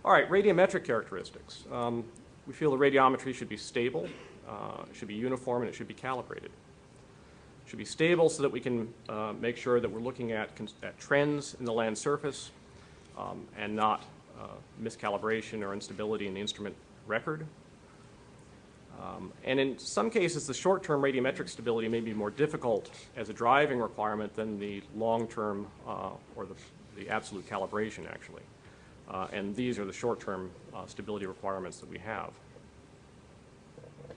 All right, radiometric characteristics. We feel the radiometry should be stable, it should be uniform, and it should be calibrated. It should be stable so that we can make sure that we're looking at trends in the land surface and not miscalibration or instability in the instrument record. And in some cases, the short-term radiometric stability may be more difficult as a driving requirement than the long-term or the absolute calibration, actually. And these are the short-term stability requirements that we have. We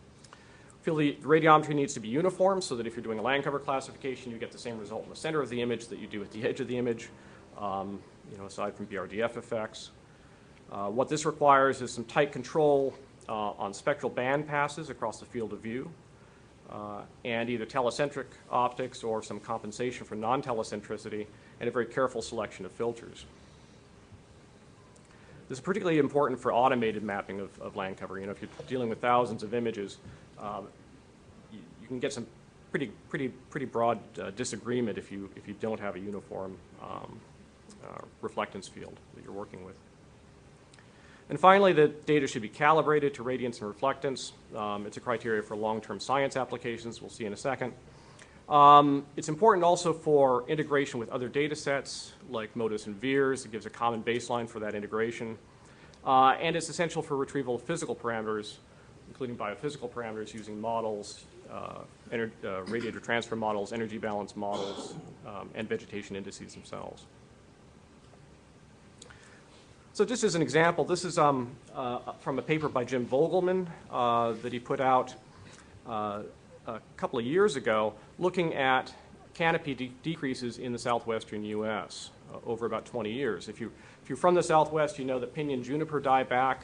feel the radiometry needs to be uniform so that if you're doing a land cover classification, you get the same result in the center of the image that you do at the edge of the image, aside from BRDF effects. What this requires is some tight control on spectral band passes across the field of view, and either telecentric optics or some compensation for non-telecentricity, and a very careful selection of filters. This is particularly important for automated mapping of land cover. If you're dealing with thousands of images, you can get some pretty broad disagreement if you don't have a uniform reflectance field that you're working with. And finally, the data should be calibrated to radiance and reflectance. It's a criteria for long-term science applications. We'll see in a second. It's important also for integration with other data sets like MODIS and VIIRS. It gives a common baseline for that integration. And it's essential for retrieval of physical parameters, including biophysical parameters using models, radiator transfer models, energy balance models, and vegetation indices themselves. So just as an example, this is from a paper by Jim Vogelman that he put out a couple of years ago, looking at canopy decreases in the southwestern U.S. Over about 20 years. If you're from the southwest, you know that pinyon juniper dieback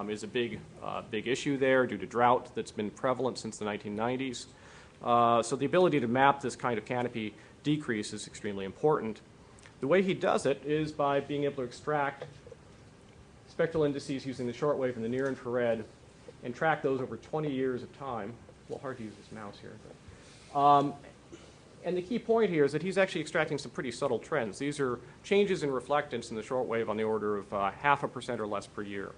is a big issue there due to drought that's been prevalent since the 1990s. So the ability to map this kind of canopy decrease is extremely important. The way he does it is by being able to extract spectral indices using the shortwave and the near infrared and track those over 20 years of time. Well, hard to use this mouse here. But, and the key point here is that he's actually extracting some pretty subtle trends. These are changes in reflectance in the shortwave on the order of 0.5% or less per year.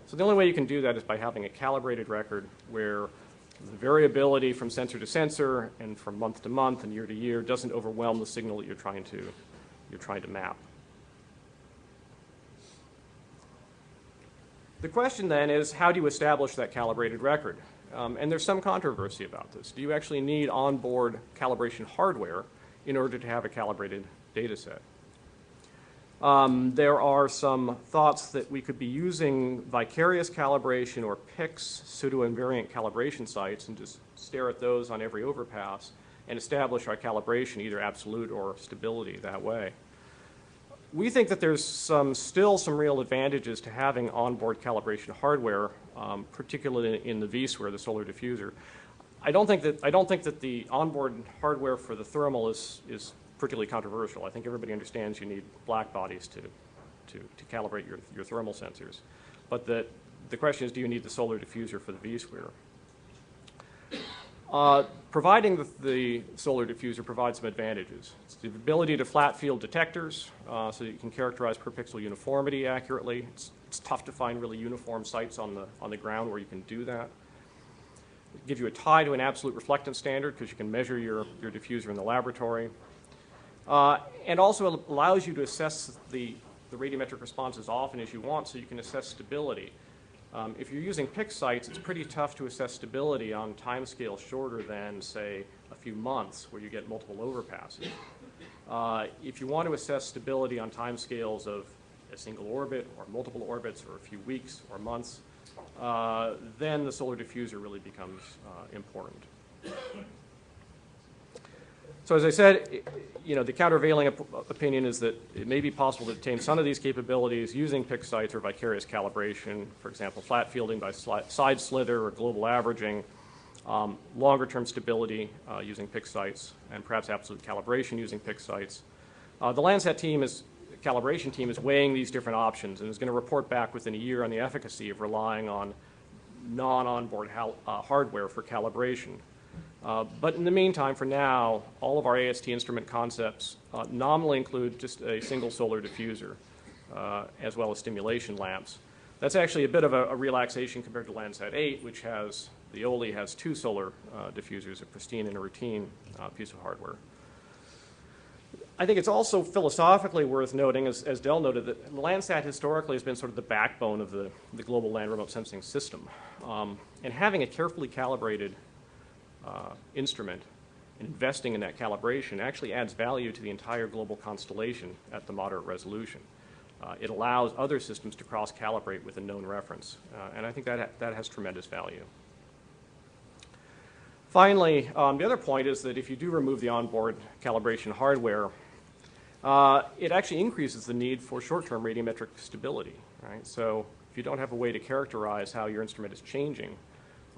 So the only way you can do that is by having a calibrated record where the variability from sensor to sensor and from month to month and year to year doesn't overwhelm the signal that you're trying to map. The question then is, how do you establish that calibrated record? And there's some controversy about this. Do you actually need onboard calibration hardware in order to have a calibrated data set? There are some thoughts that we could be using vicarious calibration or PICs, pseudo-invariant calibration sites, and just stare at those on every overpass and establish our calibration, either absolute or stability, that way. We think that there's still some real advantages to having onboard calibration hardware, particularly in the vSphere, the solar diffuser. I don't think that the onboard hardware for the thermal is particularly controversial. I think everybody understands you need black bodies to calibrate your thermal sensors. But the question is, do you need the solar diffuser for the vSphere? Providing the solar diffuser provides some advantages. It's the ability to flat field detectors so that you can characterize per pixel uniformity accurately. It's tough to find really uniform sites on the ground where you can do that. It gives you a tie to an absolute reflectance standard because you can measure your diffuser in the laboratory. And also allows you to assess the radiometric response as often as you want so you can assess stability. If you're using PIC sites, it's pretty tough to assess stability on timescales shorter than, say, a few months where you get multiple overpasses. If you want to assess stability on timescales of a single orbit or multiple orbits or a few weeks or months, then the solar diffuser really becomes important. So as I said, the countervailing opinion is that it may be possible to obtain some of these capabilities using PIC sites or vicarious calibration, for example, flat fielding by side slither or global averaging, longer-term stability using PIC sites, and perhaps absolute calibration using PIC sites. The Landsat calibration team is weighing these different options and is going to report back within a year on the efficacy of relying on non-onboard hardware for calibration. But in the meantime, for now, all of our AST instrument concepts nominally include just a single solar diffuser. as well as stimulation lamps. That's actually a bit of a relaxation compared to Landsat 8, which has, the OLI has 2 solar diffusers, a pristine and a routine piece of hardware. I think it's also philosophically worth noting, as Del noted, that Landsat historically has been sort of the backbone of the global land remote sensing system. And having a carefully calibrated instrument and investing in that calibration actually adds value to the entire global constellation at the moderate resolution. It allows other systems to cross-calibrate with a known reference, and I think that has tremendous value. Finally, the other point is that if you do remove the onboard calibration hardware, it actually increases the need for short-term radiometric stability, right? So if you don't have a way to characterize how your instrument is changing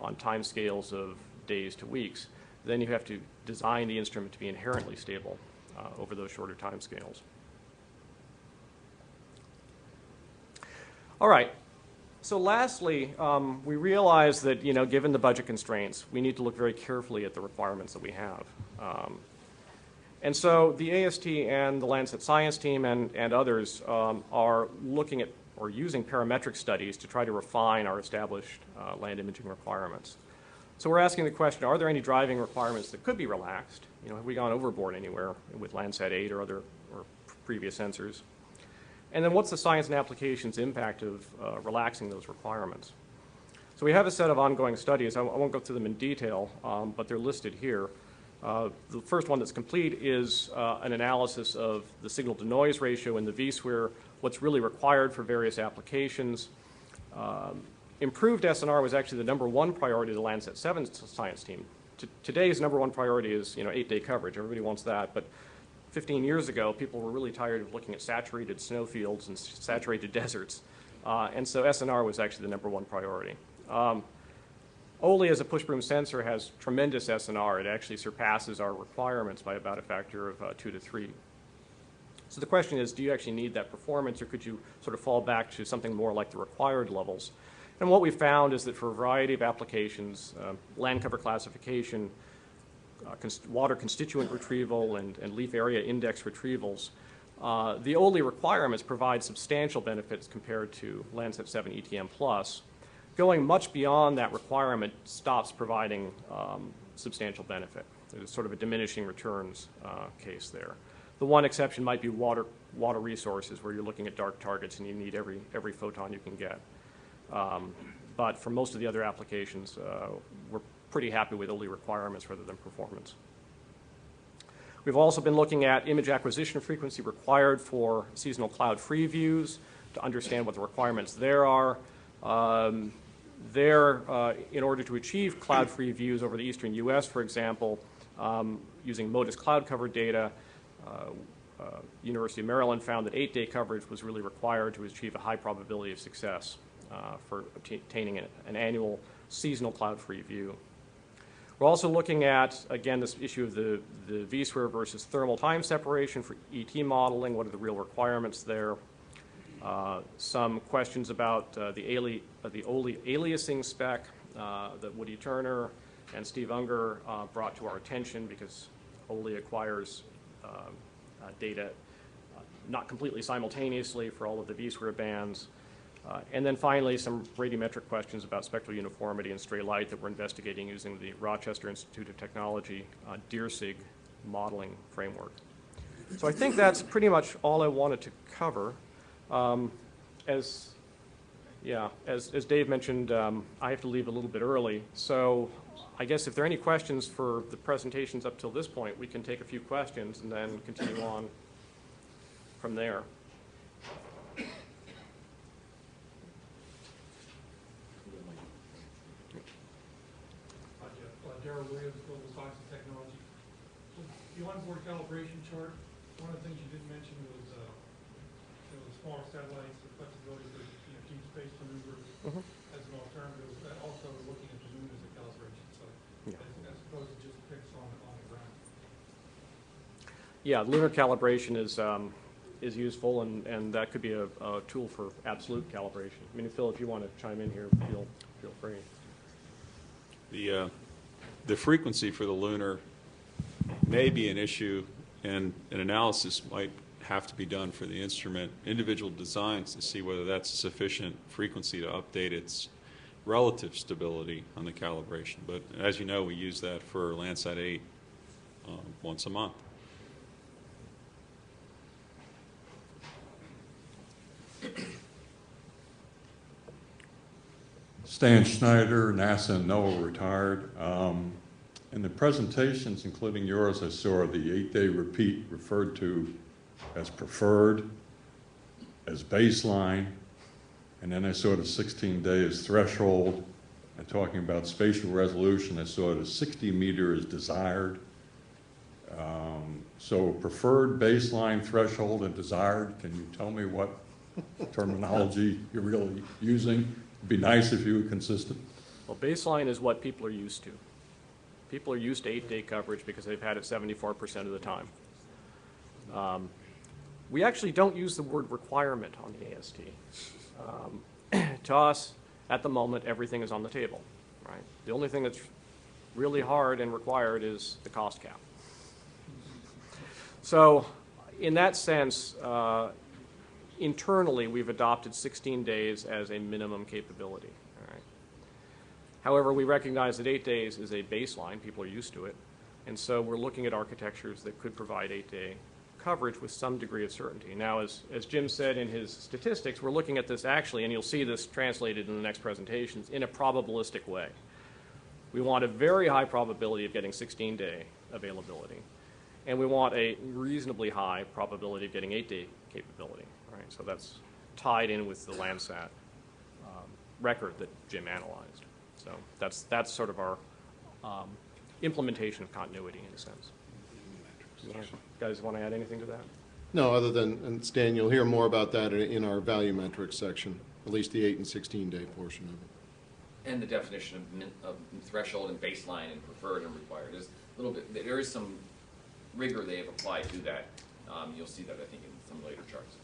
on time scales of days to weeks, then you have to design the instrument to be inherently stable over those shorter time scales. All right. So lastly, we realize that, given the budget constraints, we need to look very carefully at the requirements that we have. And so the AST and the Landsat Science team and others are looking at or using parametric studies to try to refine our established land imaging requirements. So we're asking the question, are there any driving requirements that could be relaxed? Have we gone overboard anywhere with Landsat 8 or other or previous sensors? And then what's the science and applications impact of relaxing those requirements? So we have a set of ongoing studies. I won't go through them in detail, but they're listed here. The first one that's complete is an analysis of the signal-to-noise ratio in the vSphere, what's really required for various applications. Improved SNR was actually the #1 priority of the Landsat 7 science team. Today's #1 priority is 8-day coverage. Everybody wants that, but 15 years ago, people were really tired of looking at saturated snowfields and saturated deserts. And so SNR was actually the #1 priority. OLI as a push broom sensor has tremendous SNR. It actually surpasses our requirements by about a factor of 2 to 3. So the question is, do you actually need that performance, or could you sort of fall back to something more like the required levels? And what we found is that for a variety of applications, land cover classification, water constituent retrieval, and leaf area index retrievals, the OLI requirements provide substantial benefits compared to Landsat 7 ETM+. Going much beyond that requirement stops providing substantial benefit. There's sort of a diminishing returns case there. The one exception might be water resources, where you're looking at dark targets and you need every photon you can get. But for most of the other applications, we're pretty happy with OLI requirements rather than performance. We've also been looking at image acquisition frequency required for seasonal cloud-free views to understand what the requirements there are. In order to achieve cloud-free views over the eastern U.S., for example, using MODIS cloud cover data, University of Maryland found that 8-day coverage was really required to achieve a high probability of success for obtaining an annual seasonal cloud-free view. We're also looking at, again, this issue of the vSphere versus thermal time separation for ET modeling. What are the real requirements there? Some questions about the OLI aliasing spec that Woody Turner and Steve Unger brought to our attention, because OLI acquires data not completely simultaneously for all of the vSphere bands. And then finally, some radiometric questions about spectral uniformity and stray light that we're investigating using the Rochester Institute of Technology DIRSIG modeling framework. So I think that's pretty much all I wanted to cover. As Dave mentioned, I have to leave a little bit early. So I guess if there are any questions for the presentations up till this point, we can take a few questions and then continue on from there. Darryl Williams, Global Science and Technology. So the onboard calibration chart, one of the things you didn't mention was the smaller satellites, the flexibility for deep space maneuvers as an alternative, also looking at the moon as a calibration site, as opposed to just fixed on the ground. Yeah, lunar calibration is useful, and that could be a tool for absolute calibration. I mean, Phil, if you want to chime in here, feel free. The frequency for the lunar may be an issue, and an analysis might have to be done for the instrument individual designs to see whether that's sufficient frequency to update its relative stability on the calibration. But as you know, we use that for Landsat 8 once a month. Stan Schneider, NASA and NOAA retired. In the presentations, including yours, I saw the 8-day repeat referred to as preferred, as baseline, and then I saw the 16-day as threshold. And talking about spatial resolution, I saw the 60 meter as desired. So preferred, baseline, threshold, and desired. Can you tell me what terminology you're really using? It'd be nice if you were consistent. Well, baseline is what people are used to. People are used to 8-day coverage because they've had it 74% of the time. We actually don't use the word requirement on the AST. To us, at the moment, everything is on the table, right? The only thing that's really hard and required is the cost cap. So in that sense, internally, we've adopted 16 days as a minimum capability. All right. However, we recognize that 8 days is a baseline. People are used to it. And so we're looking at architectures that could provide 8-day coverage with some degree of certainty. Now, as Jim said in his statistics, we're looking at this actually, and you'll see this translated in the next presentations, in a probabilistic way. We want a very high probability of getting 16-day availability. And we want a reasonably high probability of getting 8-day capability. Right? So that's tied in with the Landsat record that Jim analyzed. So that's sort of our implementation of continuity in a sense. You guys want to add anything to that? No, other than, and Stan, you'll hear more about that in our value metrics section, at least the 8 and 16-day portion of it. And the definition of threshold and baseline and preferred and required is a little bit, there is some rigor they have applied to that. You'll see that, I think, in some later charts.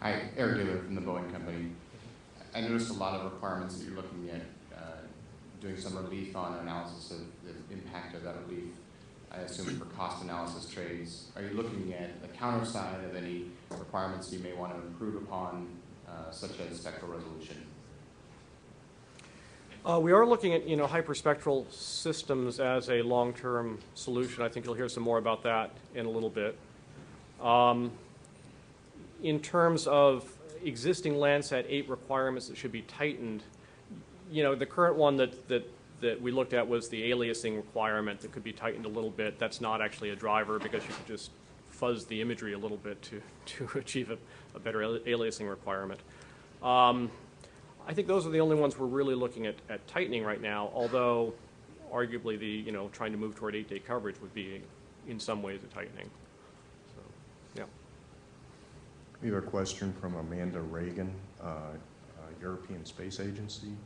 Hi, Eric Taylor from the Boeing Company. I noticed a lot of requirements that you're looking at doing some relief on analysis of the impact of that relief, I assume for cost analysis trades. Are you looking at the counter side of any requirements you may want to improve upon, such as spectral resolution? We are looking at hyperspectral systems as a long-term solution. I think you'll hear some more about that in a little bit. In terms of existing Landsat 8 requirements that should be tightened, the current one that we looked at was the aliasing requirement that could be tightened a little bit. That's not actually a driver because you could just fuzz the imagery a little bit to achieve a better aliasing requirement. I think those are the only ones we're really looking at tightening right now, although arguably the, trying to move toward 8-day coverage would be in some ways a tightening. So, yeah. We have a question from Amanda Reagan, European Space Agency.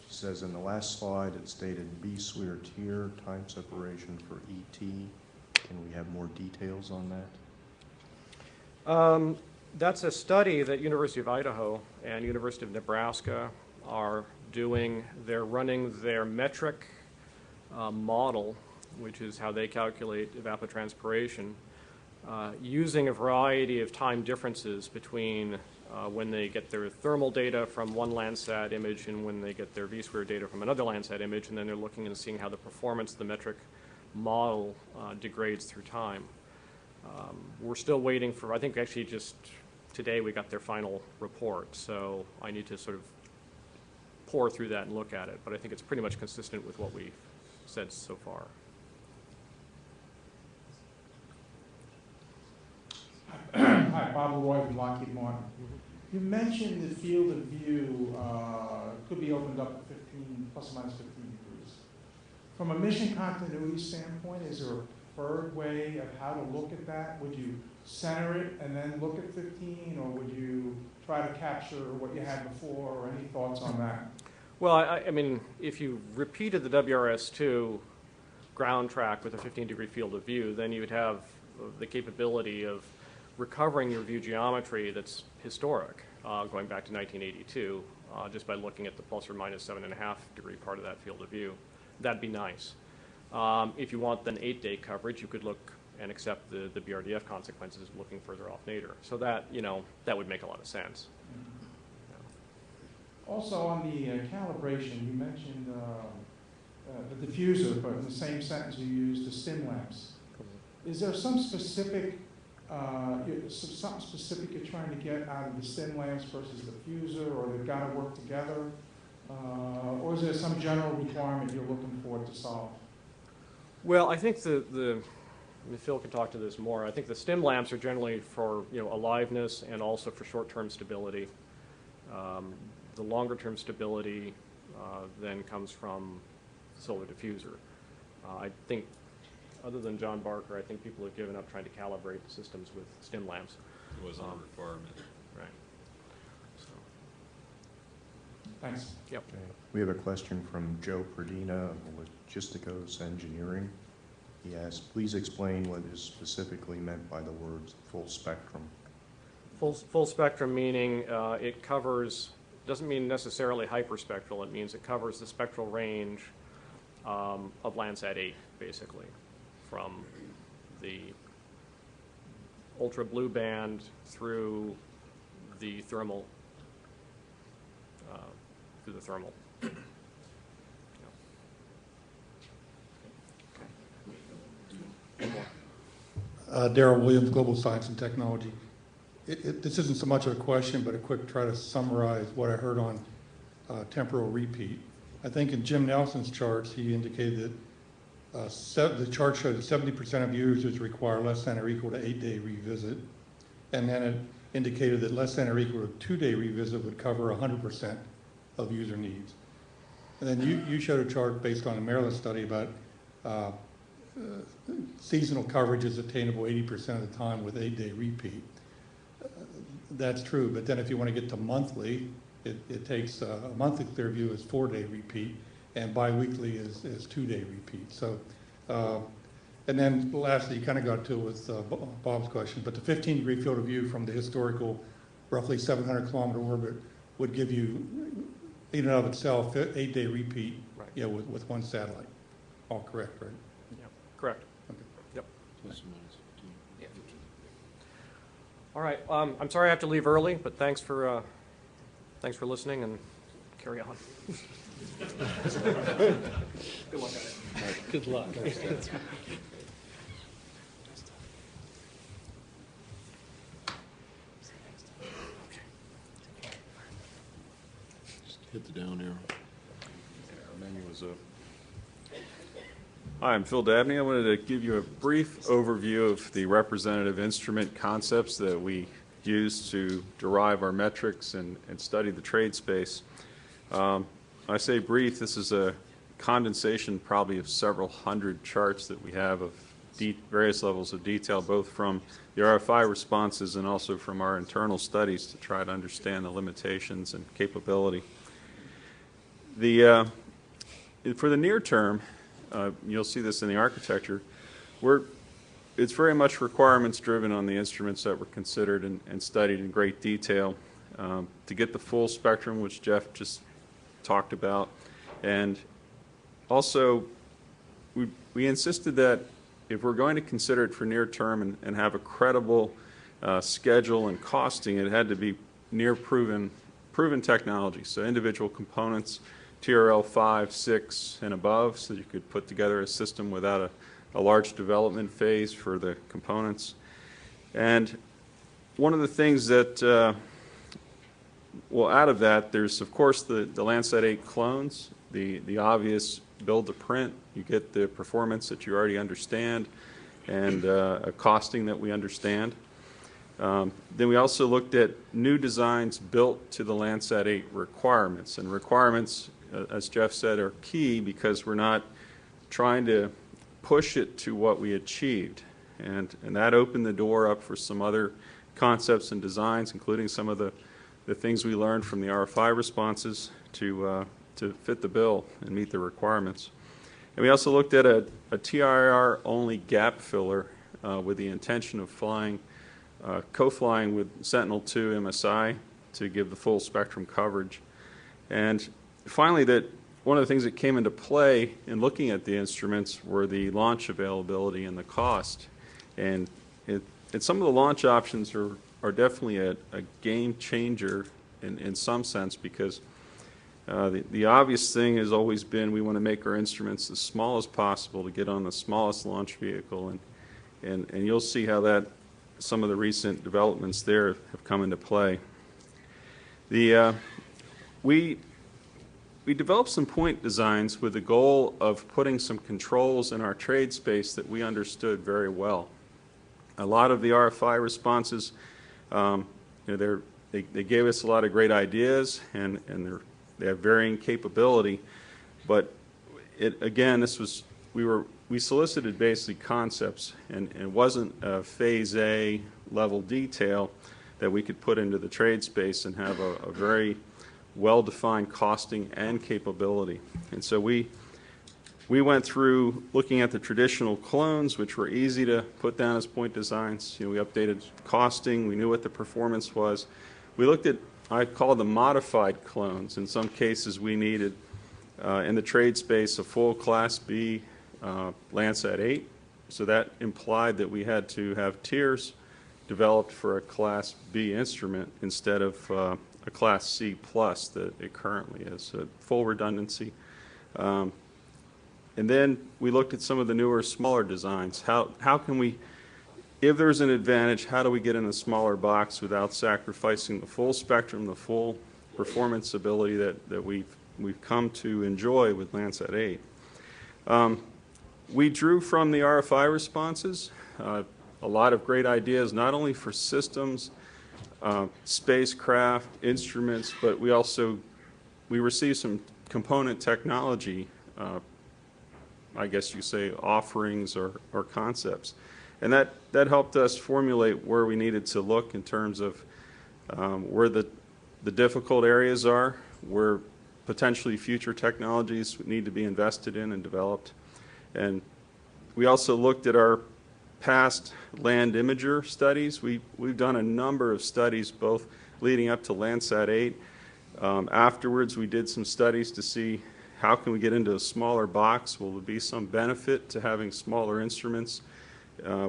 She says, in the last slide it stated B-SWIR tier time separation for ET. Can we have more details on that? That's a study that University of Idaho and University of Nebraska are doing. They're running their metric model, which is how they calculate evapotranspiration, using a variety of time differences between when they get their thermal data from one Landsat image and when they get their V-SWIR data from another Landsat image, and then they're looking and seeing how the performance of the metric model degrades through time. We're still waiting for, I think actually just today we got their final report, so I need to sort of pore through that and look at it, but I think it's pretty much consistent with what we've said so far. Hi, Bob Leroy from Lockheed Martin. You mentioned the field of view could be opened up to 15, plus or minus 15 degrees. From a mission continuity standpoint, is there a preferred way of how to look at that? Would you center it and then look at 15, or would you try to capture what you had before, or any thoughts on that? Well, I mean, if you repeated the WRS-2 ground track with a 15-degree field of view, then you would have the capability of recovering your view geometry that's historic, going back to 1982, just by looking at the plus or minus 7.5 degree part of that field of view. That'd be nice. If you want then 8-day coverage, you could look and accept the BRDF consequences of looking further off nadir. So that, you know, that would make a lot of sense. Also on the calibration, you mentioned the diffuser, but in the same sentence you used the stim lamps. Is there some specific, something specific you're trying to get out of the stim lamps versus the diffuser, or they've got to work together? Or is there some general requirement you're looking for to solve? Well, I think I mean, Phil can talk to this more. I think the stim lamps are generally for, you know, aliveness and also for short-term stability. The longer-term stability then comes from solar diffuser. I think, other than John Barker, I think people have given up trying to calibrate systems with stim lamps. It wasn't a requirement. Right. So, Thanks. yep. Okay. We have a question from Joe Perdina of Logisticos Engineering. He asks, please explain what is specifically meant by the words full spectrum. Full spectrum meaning it covers, doesn't mean necessarily hyperspectral, it means it covers the spectral range of Landsat 8, basically, from the ultra blue band through the thermal, Darrell Williams, Global Science and Technology. This isn't so much of a question, but a quick try to summarize what I heard on temporal repeat. I think in Jim Nelson's charts, he indicated that the chart showed that 70% of users require less than or equal to 8-day revisit. And then it indicated that less than or equal to 2-day revisit would cover 100% of user needs. And then you showed a chart based on a Maryland study about seasonal coverage is attainable 80% of the time with 8-day repeat. That's true, but then if you want to get to monthly, it takes a monthly clear view is 4-day repeat, and biweekly is 2-day repeat. So, and then lastly, you kind of got to it with Bob's question, but the 15-degree field of view from the historical roughly 700-kilometer orbit would give you, in and of itself, 8-day repeat, right. You know, with one satellite. All correct, right? Yep. Correct. Okay. Yep. Plus or minus 15. Yeah. All right. I'm sorry I have to leave early, but thanks for listening, and carry on. Good luck, guys. Good luck. Just hit the down arrow. Our menu was up. Hi, I'm Phil Dabney. I wanted to give you a brief overview of the representative instrument concepts that we use to derive our metrics and study the trade space. I say brief, this is a condensation probably of several hundred charts that we have of various levels of detail, both from the RFI responses and also from our internal studies to try to understand the limitations and capability. For the near term, you'll see this in the architecture, it's very much requirements driven on the instruments that were considered and studied in great detail to get the full spectrum, which Jeff just talked about. And also, we insisted that if we're going to consider it for near term and have a credible schedule and costing, it had to be near proven technology. So individual components, TRL 5, 6, and above, so you could put together a system without a large development phase for the components. And one of the things that, well, out of that, there's, of course, the Landsat 8 clones, the obvious build to print. You get the performance that you already understand and a costing that we understand. Then we also looked at new designs built to the Landsat 8 requirements. And requirements, as Jeff said, are key because we're not trying to push it to what we achieved. And that opened the door up for some other concepts and designs, including some of the things we learned from the RFI responses to fit the bill and meet the requirements. And we also looked at a TIR-only gap filler with the intention of flying, co-flying with Sentinel-2 MSI to give the full spectrum coverage. And finally, one of the things that came into play in looking at the instruments were the launch availability and the cost. And some of the launch options are definitely a game changer in some sense, because the obvious thing has always been we want to make our instruments as small as possible to get on the smallest launch vehicle, and you'll see how that some of the recent developments there have come into play. We developed some point designs with the goal of putting some controls in our trade space that we understood very well. A lot of the RFI responses, they gave us a lot of great ideas, and they have varying capability. But again, we solicited basically concepts, and it wasn't a phase A level detail that we could put into the trade space and have a very well-defined costing and capability. And so we went through looking at the traditional clones, which were easy to put down as point designs. We updated costing. We knew what the performance was. We looked at, I call them modified clones. In some cases, we needed, in the trade space, a full Class B Landsat 8. So that implied that we had to have tiers developed for a Class B instrument instead of a Class C plus that it currently is, full redundancy. And then we looked at some of the newer, smaller designs. How can we, if there's an advantage, how do we get in a smaller box without sacrificing the full spectrum, the full performance ability that we've come to enjoy with Landsat 8? We drew from the RFI responses a lot of great ideas, not only for systems, spacecraft, instruments, but we received some component technology, I guess you say, offerings or concepts. And that helped us formulate where we needed to look in terms of where the difficult areas are, where potentially future technologies need to be invested in and developed. And we also looked at our past land imager studies. We've done a number of studies, both leading up to Landsat 8. Afterwards, we did some studies to see how can we get into a smaller box. Will there be some benefit to having smaller instruments?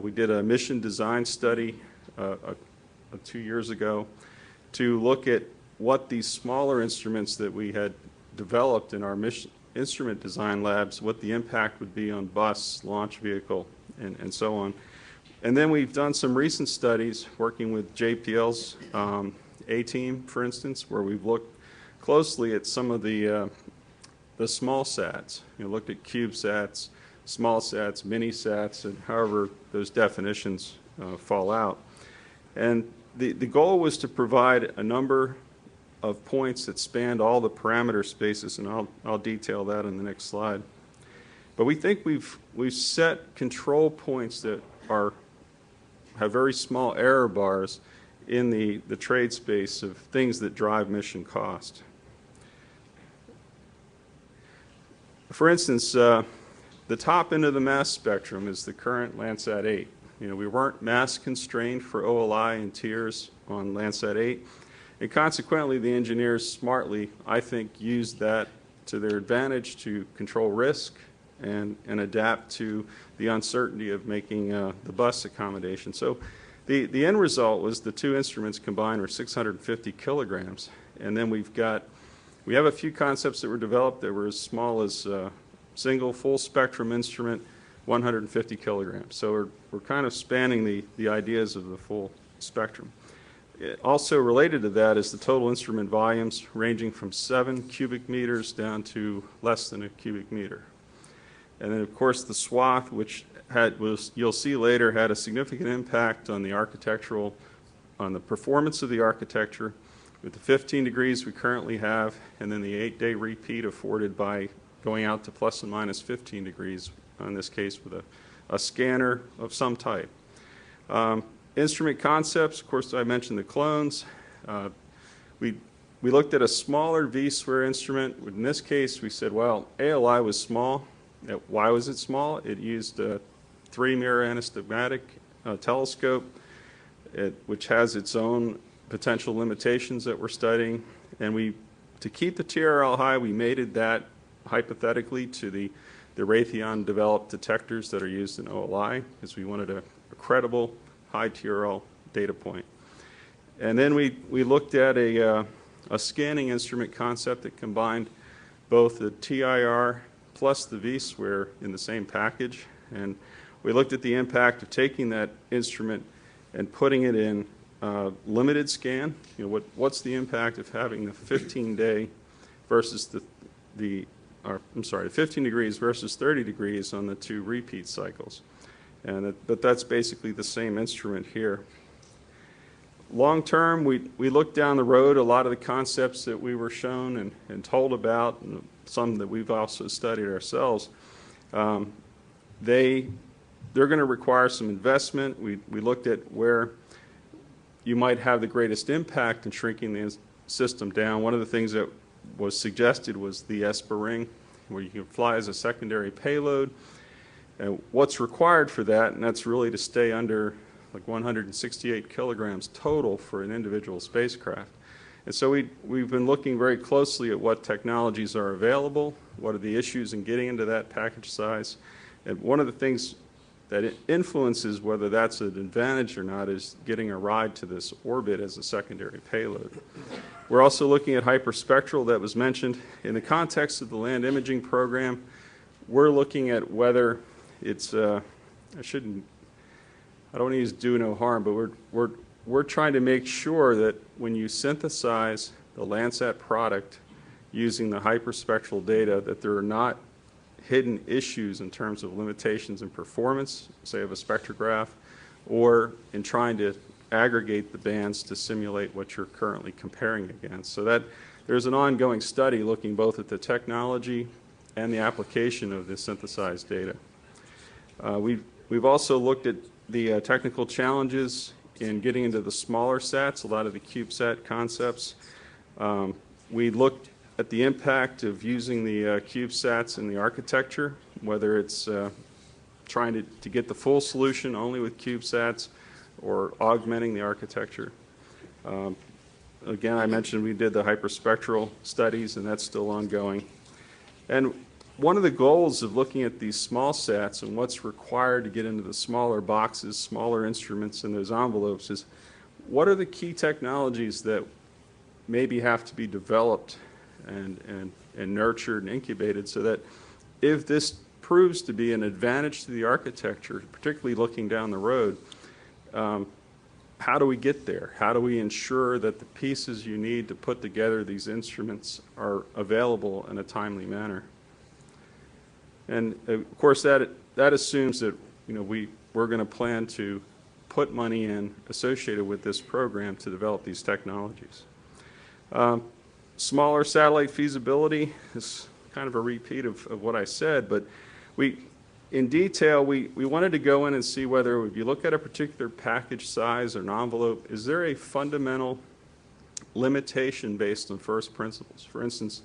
We did a mission design study 2 years ago to look at what these smaller instruments that we had developed in our mission instrument design labs, what the impact would be on bus, launch vehicle, and so on. And then we've done some recent studies working with JPL's A-Team, for instance, where we've looked closely at some of the small sats. Looked at CubeSats, small sats, mini sats, and however those definitions fall out. And the goal was to provide a number of points that spanned all the parameter spaces, and I'll detail that in the next slide. But we think we've set control points that have very small error bars in the trade space of things that drive mission cost. For instance, the top end of the mass spectrum is the current Landsat 8. We weren't mass constrained for OLI and tiers on Landsat 8, and consequently the engineers smartly, I think, used that to their advantage to control risk and adapt to the uncertainty of making the bus accommodation. So the end result was the two instruments combined were 650 kilograms, and then we have a few concepts that were developed that were as small as single full spectrum instrument, 150 kilograms. So we're kind of spanning the ideas of the full spectrum. Also related to that is the total instrument volumes ranging from 7 cubic meters down to less than a cubic meter. And then, of course, the swath, which you'll see later, had a significant impact on on the performance of the architecture, with the 15 degrees we currently have, and then the 8-day repeat afforded by going out to plus and minus 15 degrees, in this case with a scanner of some type. Instrument concepts, of course, I mentioned the clones. We looked at a smaller V-square instrument. In this case, we said, well, ALI was small. Why was it small? It used a 3-mirror anastigmatic telescope, which has its own potential limitations that we're studying. And to keep the TRL high, we mated that hypothetically to the Raytheon developed detectors that are used in OLI, because we wanted a credible high TRL data point. And then we looked at a scanning instrument concept that combined both the TIR plus the V-SWIR in the same package. And we looked at the impact of taking that instrument and putting it in limited scan. You know, what's the impact of having the 15-day versus the 15 degrees versus 30 degrees on the 2 repeat cycles. But that's basically the same instrument here. Long term, we looked down the road, a lot of the concepts that we were shown and told about, and some that we've also studied ourselves, they're going to require some investment. We looked at where you might have the greatest impact in shrinking the system down. One of the things that was suggested was the ESPA ring, where you can fly as a secondary payload. And what's required for that, and that's really to stay under like 168 kilograms total for an individual spacecraft. And so we've been looking very closely at what technologies are available, what are the issues in getting into that package size. And one of the things that influences whether that's an advantage or not is getting a ride to this orbit as a secondary payload. We're also looking at hyperspectral that was mentioned. In the context of the land imaging program, we're looking at whether it's, I don't want to use do no harm, but we're trying to make sure that when you synthesize the Landsat product using the hyperspectral data, that there are not hidden issues in terms of limitations in performance, say of a spectrograph, or in trying to aggregate the bands to simulate what you're currently comparing against. So that there's an ongoing study looking both at the technology and the application of this synthesized data. We've also looked at the technical challenges in getting into the smaller sats, a lot of the CubeSat concepts. We looked at the impact of using the CubeSats in the architecture, whether it's trying to get the full solution only with CubeSats or augmenting the architecture. Again, I mentioned we did the hyperspectral studies, and that's still ongoing. And one of the goals of looking at these small sats and what's required to get into the smaller boxes, smaller instruments in those envelopes is what are the key technologies that maybe have to be developed and nurtured and incubated so that if this proves to be an advantage to the architecture, particularly looking down the road, how do we get there? How do we ensure that the pieces you need to put together these instruments are available in a timely manner? And of course, that assumes that we're going to plan to put money in associated with this program to develop these technologies. Smaller satellite feasibility is kind of a repeat of what I said, but in detail, we wanted to go in and see whether if you look at a particular package size or an envelope, is there a fundamental limitation based on first principles? For instance,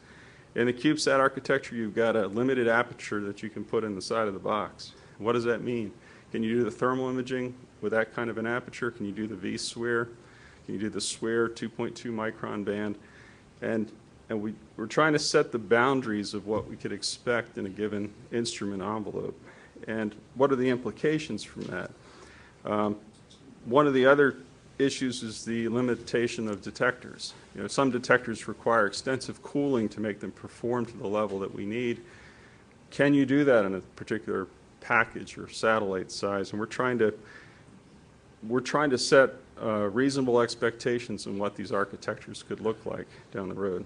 in the CubeSat architecture, you've got a limited aperture that you can put in the side of the box. What does that mean? Can you do the thermal imaging with that kind of an aperture? Can you do the V-SWIR? Can you do the SWIR 2.2 micron band? And we're trying to set the boundaries of what we could expect in a given instrument envelope. And what are the implications from that? One of the other issues is the limitation of detectors. Some detectors require extensive cooling to make them perform to the level that we need. Can you do that in a particular package or satellite size? And we're trying to set reasonable expectations on what these architectures could look like down the road.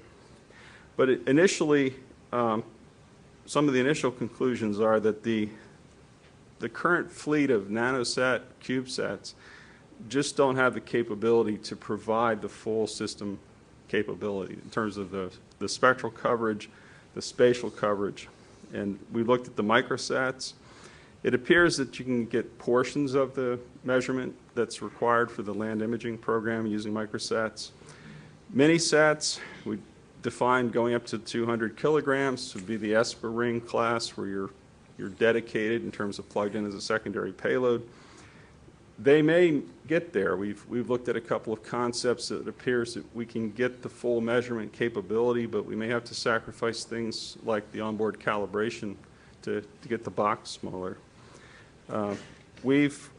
But initially, some of the initial conclusions are that the current fleet of nanosat CubeSats just don't have the capability to provide the full system capability in terms of the spectral coverage, the spatial coverage. And we looked at the microsats. It appears that you can get portions of the measurement that's required for the land imaging program using microsats. Minisats, we defined going up to 200 kilograms would be the ESPA ring class where you're dedicated in terms of plugged in as a secondary payload. They may get there. We've looked at a couple of concepts that it appears that we can get the full measurement capability, but we may have to sacrifice things like the onboard calibration to get the box smaller. We've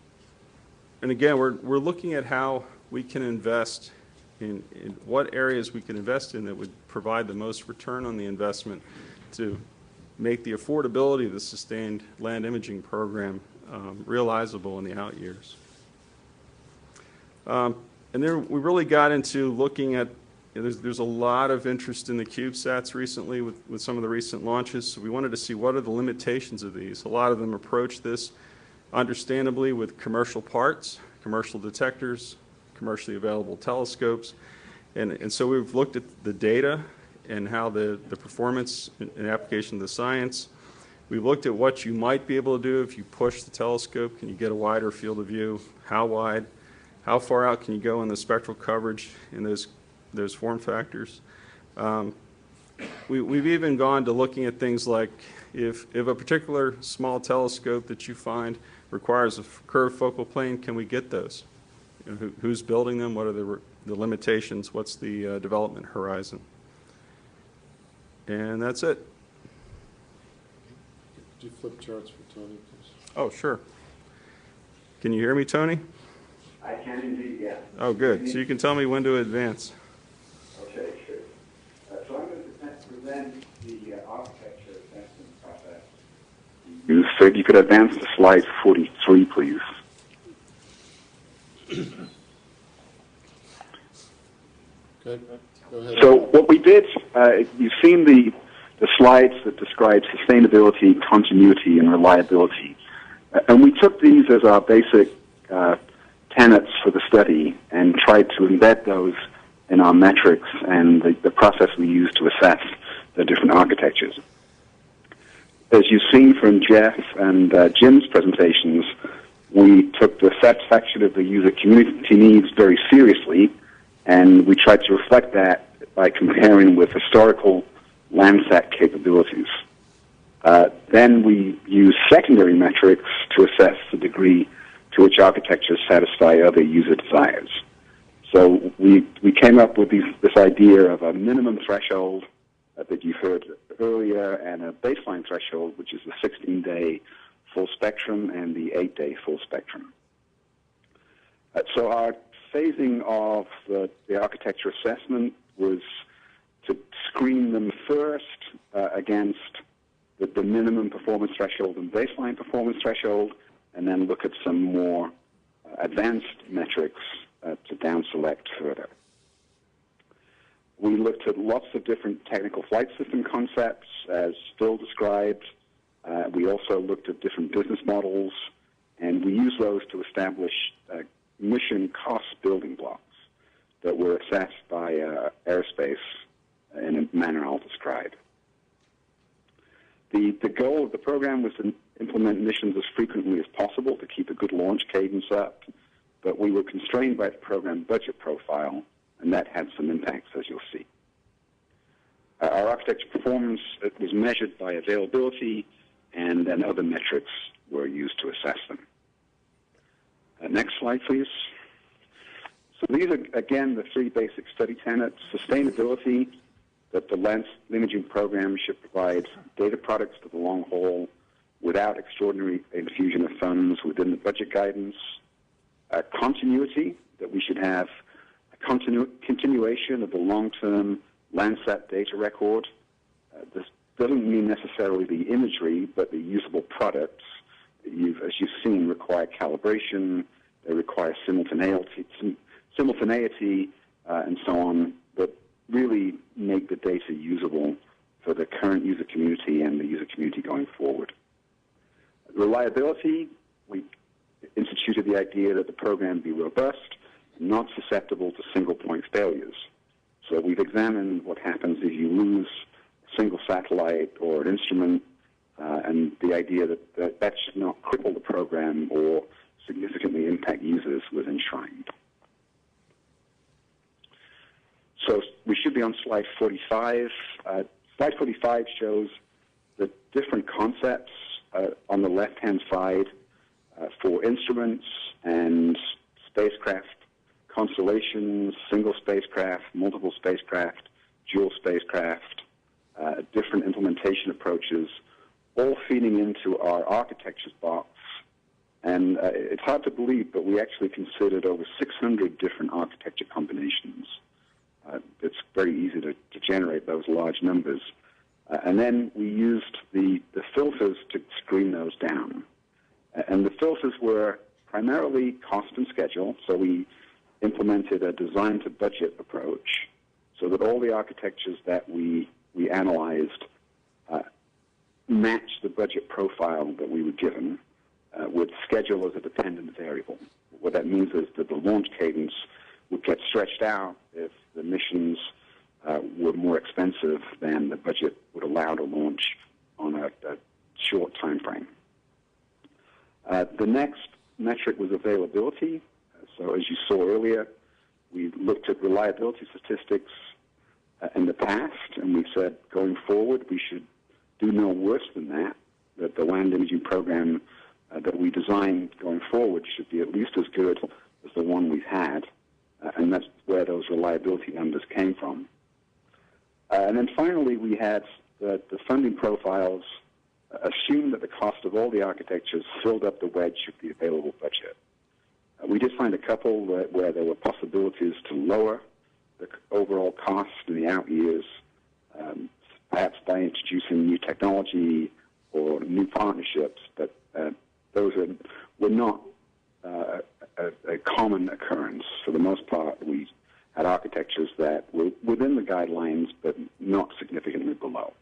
and again, we're looking at how we can invest in what areas we can invest in that would provide the most return on the investment to make the affordability of the sustained land imaging program realizable in the out years. And then we really got into looking at, there's a lot of interest in the CubeSats recently with some of the recent launches, so we wanted to see what are the limitations of these. A lot of them approach this understandably with commercial parts, commercial detectors, commercially available telescopes, and so we've looked at the data and how the performance and application of the science. We've looked at what you might be able to do if you push the telescope. Can you get a wider field of view? How wide? How far out can you go in the spectral coverage in those form factors? We've even gone to looking at things like if a particular small telescope that you find requires a curved focal plane, can we get those? You know, who's building them? What are the limitations? What's the development horizon? And that's it. Could you flip charts for Tony, please? Oh, sure. Can you hear me, Tony? I can indeed, yes. Oh, good. So you can tell me when to advance. Okay, sure. So I'm going to present the architecture assessment process. You said you could advance to slide 43, please. Okay, go ahead. So what we did, you've seen the slides that describe sustainability, continuity, and reliability. And we took these as our basic tenets for the study and tried to embed those in our metrics and the process we use to assess the different architectures. As you've seen from Jeff and Jim's presentations, we took the satisfaction of the user community needs very seriously, and we tried to reflect that by comparing with historical Landsat capabilities. Then we use secondary metrics to assess the degree to which architectures satisfy other user desires. So we came up with this idea of a minimum threshold that you heard earlier and a baseline threshold, which is the 16-day full spectrum and the 8-day full spectrum. So our phasing of the architecture assessment was to screen them first against the minimum performance threshold and baseline performance threshold, and then look at some more advanced metrics to down select further. We looked at lots of different technical flight system concepts, as Phil described. We also looked at different business models, and we used those to establish mission cost building blocks that were assessed by aerospace in a manner I'll describe. The goal of the program was to implement missions as frequently as possible to keep a good launch cadence up, but we were constrained by the program budget profile, and that had some impacts, as you'll see. Our architecture performance was measured by availability, and then other metrics were used to assess them. Next slide, please. So these are, again, the three basic study tenets. Sustainability, that the lens imaging program should provide data products for the long haul without extraordinary infusion of funds within the budget guidance. Continuity, that we should have a continuation of the long-term Landsat data record. This doesn't mean necessarily the imagery, but the usable products that as you've seen, require calibration, they require simultaneity, and so on, but really make the data usable for the current user community and the user community going forward. Reliability, we instituted the idea that the program be robust, not susceptible to single-point failures. So we've examined what happens if you lose a single satellite or an instrument, and the idea that should not cripple the program or significantly impact users was enshrined. So we should be on slide 45. Slide 45 shows the different concepts on the left-hand side for instruments and spacecraft, constellations, single spacecraft, multiple spacecraft, dual spacecraft, different implementation approaches, all feeding into our architectures box And it's hard to believe, but we actually considered over 600 different architecture combinations. It's very easy to generate those large numbers. And then we used the filters to screen those down. And the filters were primarily cost and schedule, so we implemented a design-to-budget approach so that all the architectures that we analyzed matched the budget profile that we were given with schedule as a dependent variable. What that means is that the launch cadence would get stretched out if the missions were more expensive than the budget would allow to launch on a short time frame. The next metric was availability. So as you saw earlier, we looked at reliability statistics in the past, and we said going forward we should do no worse than that the land imaging program that we design going forward should be at least as good as the one we've had, and that's where those reliability numbers came from. And then finally, we had the funding profiles assume that the cost of all the architectures filled up the wedge of the available budget. We did find a couple where there were possibilities to lower the overall cost in the out years, perhaps by introducing new technology or new partnerships, but those were not a common occurrence. For the most part, we had architectures that were within the guidelines, but not significantly below.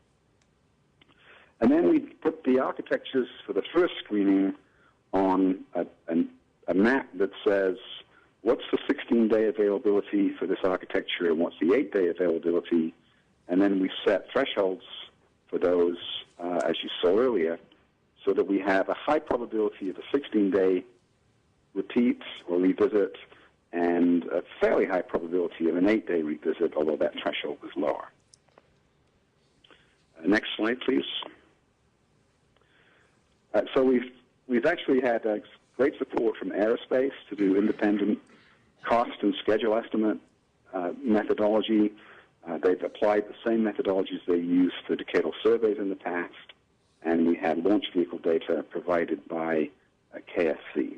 And then we put the architectures for the first screening on a map that says, what's the 16-day availability for this architecture and what's the 8-day availability? And then we set thresholds for those, as you saw earlier, so that we have a high probability of a 16-day repeat or revisit and a fairly high probability of an 8-day revisit, although that threshold was lower. Next slide, please. So we've actually had great support from aerospace to do independent cost and schedule estimate methodology. They've applied the same methodologies they used for decadal surveys in the past, and we had launch vehicle data provided by KSC.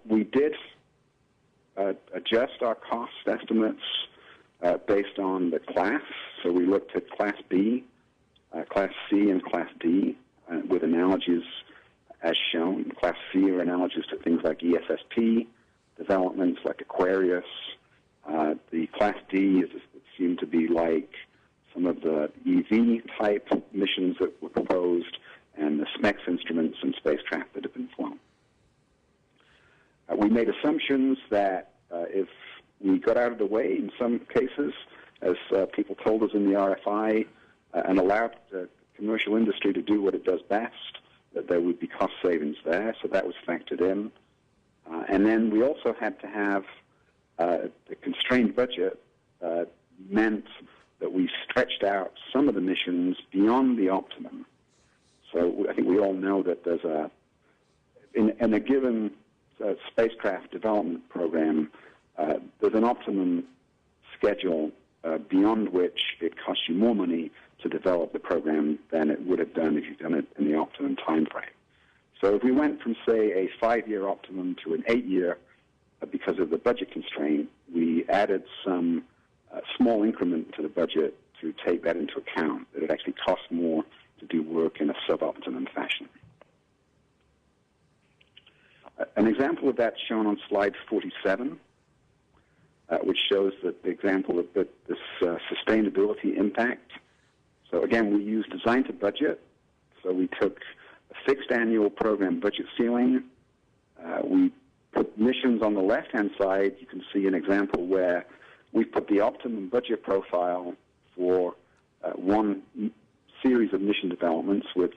We did adjust our cost estimates based on the class. So we looked at Class B, Class C, and Class D with analogies as shown. Class C are analogies to things like ESSP developments like Aquarius. The Class D seem to be like some of the EV-type missions that were proposed and the SMEX instruments and spacecraft that have been flown. We made assumptions that if we got out of the way in some cases, as people told us in the RFI, and allowed the commercial industry to do what it does best, that there would be cost savings there, so that was factored in. And then we also had to have the constrained budget meant that we stretched out some of the missions beyond the optimum. So I think we all know that there's in a given spacecraft development program, there's an optimum schedule beyond which it costs you more money to develop the program than it would have done if you'd done it in the optimum time frame. So if we went from, say, a 5-year optimum to an 8-year because of the budget constraint, we added some small increment to the budget to take that into account, that it actually costs more to do work in a suboptimum fashion. An example of that shown on slide 47, which shows that the example of this sustainability impact. So again, we used design to budget. So we took a fixed annual program budget ceiling. We put missions on the left-hand side. You can see an example where we put the optimum budget profile for one series of mission developments with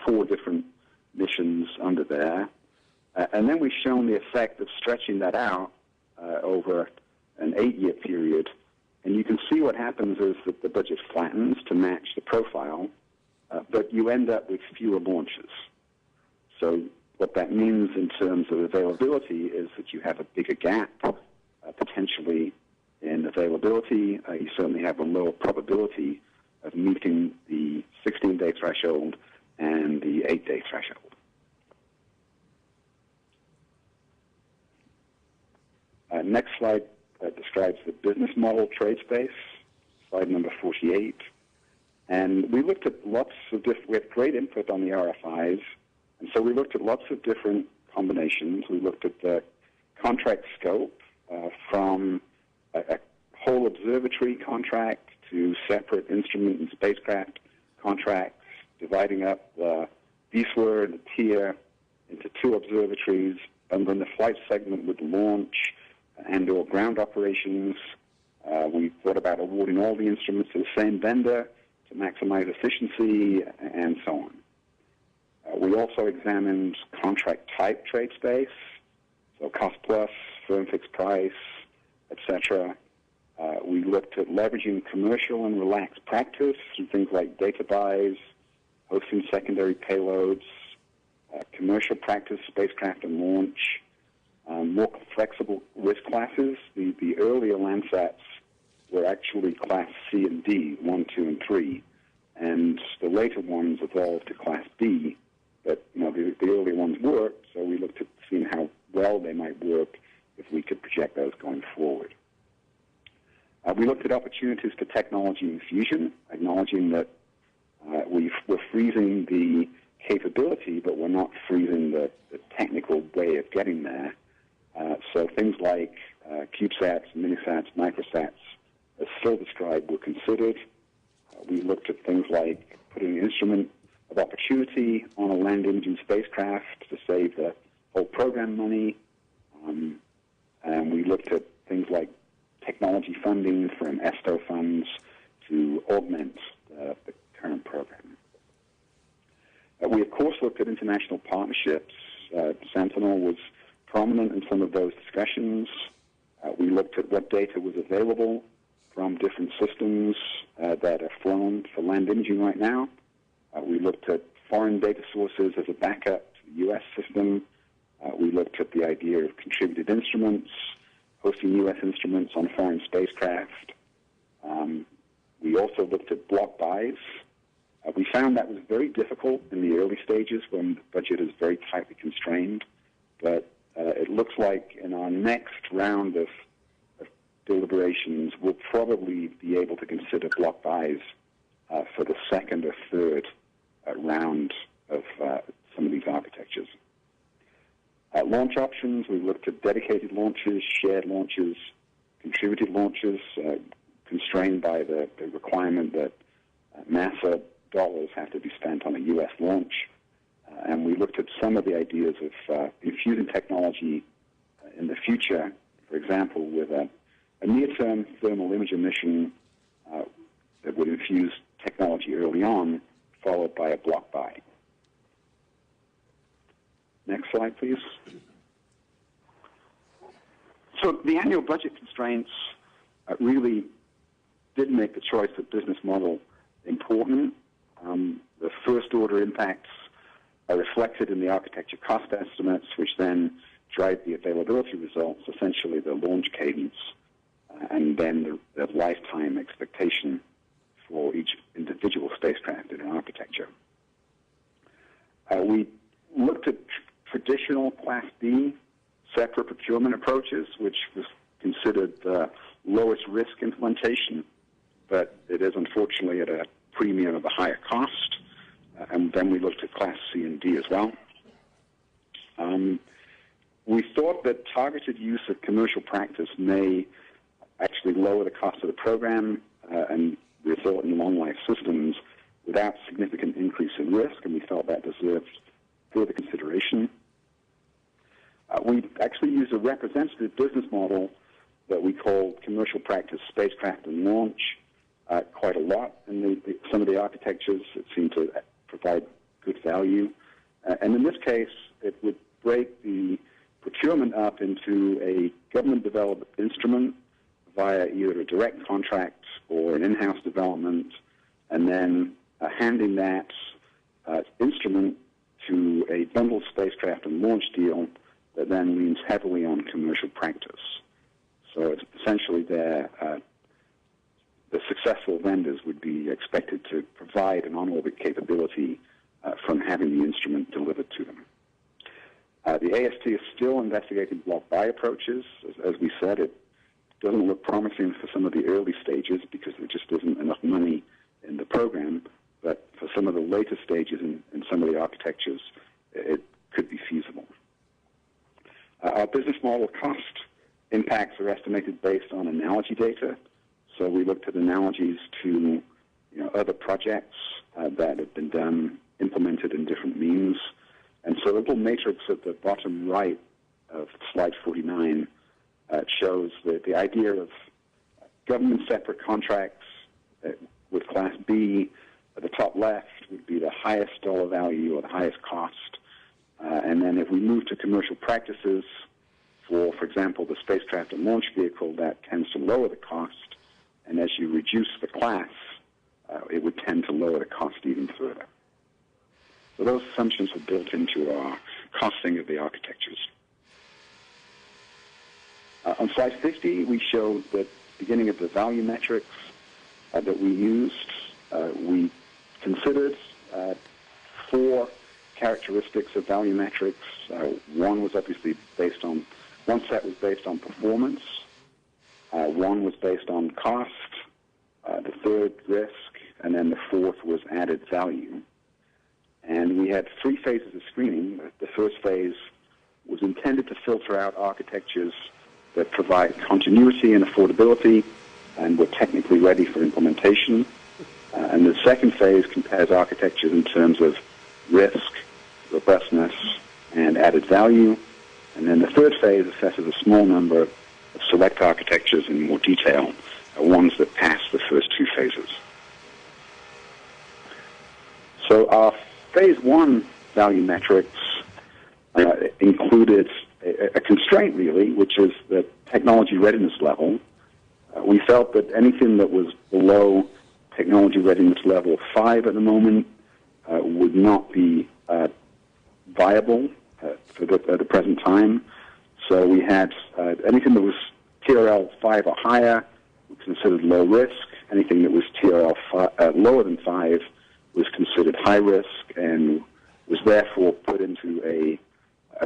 4 different missions under there. And then we've shown the effect of stretching that out over an 8-year period. And you can see what happens is that the budget flattens to match the profile, but you end up with fewer launches. So what that means in terms of availability is that you have a bigger gap, potentially in availability. You certainly have a lower probability of meeting the 16-day threshold and the 8-day threshold. Next slide describes the business model trade space, slide number 48. And we looked at lots of different, we had great input on the RFIs, and so we looked at lots of different combinations. We looked at the contract scope from a whole observatory contract to separate instrument and spacecraft contracts, dividing up the BSWER and the tier into 2 observatories, and then the flight segment with launch and/or ground operations. We thought about awarding all the instruments to the same vendor to maximize efficiency, and so on. We also examined contract type trade space, so cost plus, firm fixed price, etc. We looked at leveraging commercial and relaxed practice through things like data buys, hosting secondary payloads, commercial practice, spacecraft and launch, more flexible risk classes. The earlier Landsats were actually Class C and D, 1, 2, and 3, and the later ones evolved to Class B. But the early ones worked, so we looked at seeing how well they might work if we could project those going forward. We looked at opportunities for technology infusion, acknowledging that we're freezing the capability, but we're not freezing the technical way of getting there. So things like CubeSats, Minisats, Microsats, as Phil described, were considered. We looked at things like putting an instrument of opportunity on a land imaging spacecraft to save the whole program money. And we looked at things like technology funding from ESTO funds to augment the current program. We, of course, looked at international partnerships. Sentinel was prominent in some of those discussions. We looked at what data was available from different systems that are flown for land imaging right now. We looked at foreign data sources as a backup to the U.S. system. We looked at the idea of contributed instruments, hosting U.S. instruments on foreign spacecraft. We also looked at block buys. We found that was very difficult in the early stages when the budget is very tightly constrained, but it looks like in our next round of deliberations, we'll probably be able to consider block buys for the second or third round of some of these architectures. Launch options, we looked at dedicated launches, shared launches, contributed launches, constrained by the requirement that NASA dollars have to be spent on a U.S. launch. And we looked at some of the ideas of infusing technology in the future, for example, with a near-term thermal image emission that would infuse technology early on, followed by a block buy. Next slide, please. So the annual budget constraints really did make the choice of business model important. The first-order impacts are reflected in the architecture cost estimates, which then drive the availability results, essentially the launch cadence, and then the lifetime expectation for each individual spacecraft in an architecture. We looked at traditional Class D separate procurement approaches, which was considered the lowest risk implementation, but it is unfortunately at a premium of a higher cost. And then we looked at Class C and D as well. We thought that targeted use of commercial practice may actually lower the cost of the program and result in long-life systems without significant increase in risk, and we felt that deserved further consideration. We actually used a representative business model that we called commercial practice spacecraft and launch quite a lot in some of the architectures. It seemed to provide good value. And in this case, it would break the procurement up into a government-developed instrument via either a direct contract or an in-house development, and then handing that instrument to a bundled spacecraft and launch deal that then leans heavily on commercial practice. So it's essentially the successful vendors would be expected to provide an on-orbit capability from having the instrument delivered to them. The AST is still investigating block buy approaches. As we said, it doesn't look promising for some of the early stages because there just isn't enough money in the program. But for some of the later stages in some of the architectures, it could be feasible. Our business model cost impacts are estimated based on analogy data. So we looked at analogies to other projects that have been done, implemented in different means. And so the little matrix at the bottom right of slide 49 shows the idea of government separate contracts with Class B. At the top left would be the highest dollar value or the highest cost. And then if we move to commercial practices for example, the spacecraft and launch vehicle, that tends to lower the cost. And as you reduce the class, it would tend to lower the cost even further. So those assumptions were built into our costing of the architectures. On slide 50, we show the beginning of the value metrics that we used. We considered 4 characteristics of value metrics. One was obviously one set was based on performance. One was based on cost. The third, risk. And then the fourth was added value. And we had 3 phases of screening. The first phase was intended to filter out architectures that provide continuity and affordability and were technically ready for implementation. And the second phase compares architectures in terms of risk, robustness, and added value. And then the third phase assesses a small number of select architectures in more detail, ones that pass the first 2 phases. So our phase 1 value metrics included a constraint, really, which is the technology readiness level. We felt that anything that was below technology readiness level 5 at the moment would not be viable at the present time. So we had anything that was TRL 5 or higher was considered low risk. Anything that was TRL lower than 5 was considered high risk and was therefore put into a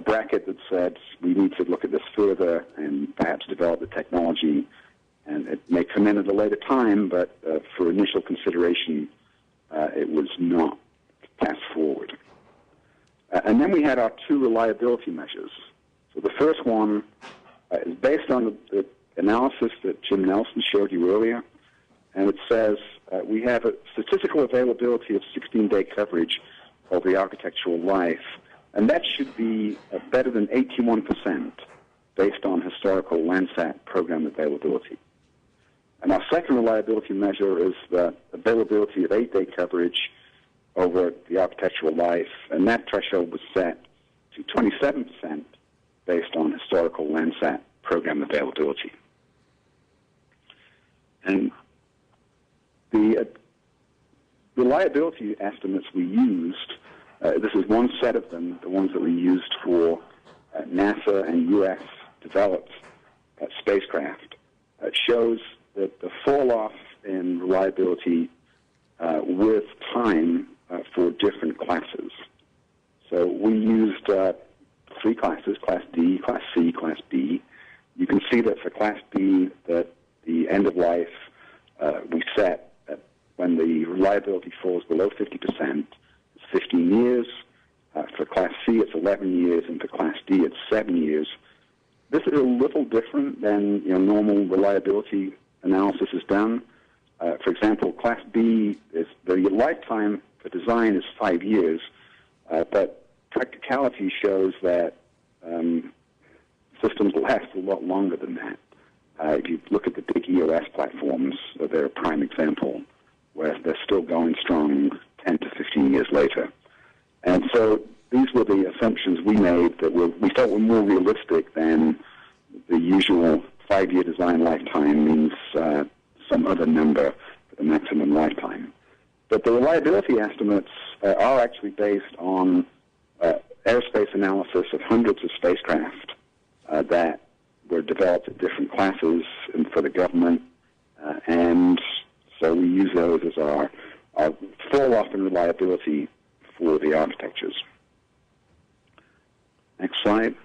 bracket that said we need to look at this further and perhaps develop the technology. And it may come in at a later time, but for initial consideration, it was not passed forward. And then we had our 2 reliability measures. So the first one is based on the analysis that Jim Nelson showed you earlier, and it says we have a statistical availability of 16-day coverage of the architectural life, and that should be better than 81% based on historical Landsat program availability. And our second reliability measure is the availability of 8-day coverage over the architectural life, and that threshold was set to 27% based on historical Landsat program availability. And the reliability estimates we used, this is one set of them, the ones that we used for NASA and U.S. developed spacecraft, shows that the fall-off in reliability with time for different classes. So we used 3 classes, Class D, Class C, Class B. You can see that for Class B, that the end of life we set when the reliability falls below 50%, it's 15 years. For Class C, it's 11 years, and for Class D, it's 7 years. This is a little different than normal reliability analysis is done. For example, Class B, the lifetime for design is 5 years, but practicality shows that systems last a lot longer than that. If you look at the big EOS platforms, they're a prime example, where they're still going strong 10 to 15 years later. And so these were the assumptions we made that we felt were more realistic than the usual 5-year design lifetime means some other number for the maximum lifetime. But the reliability estimates are actually based on aerospace analysis of hundreds of spacecraft that were developed at different classes and for the government, and so we use those as our fall-off in reliability for the architectures. Next slide.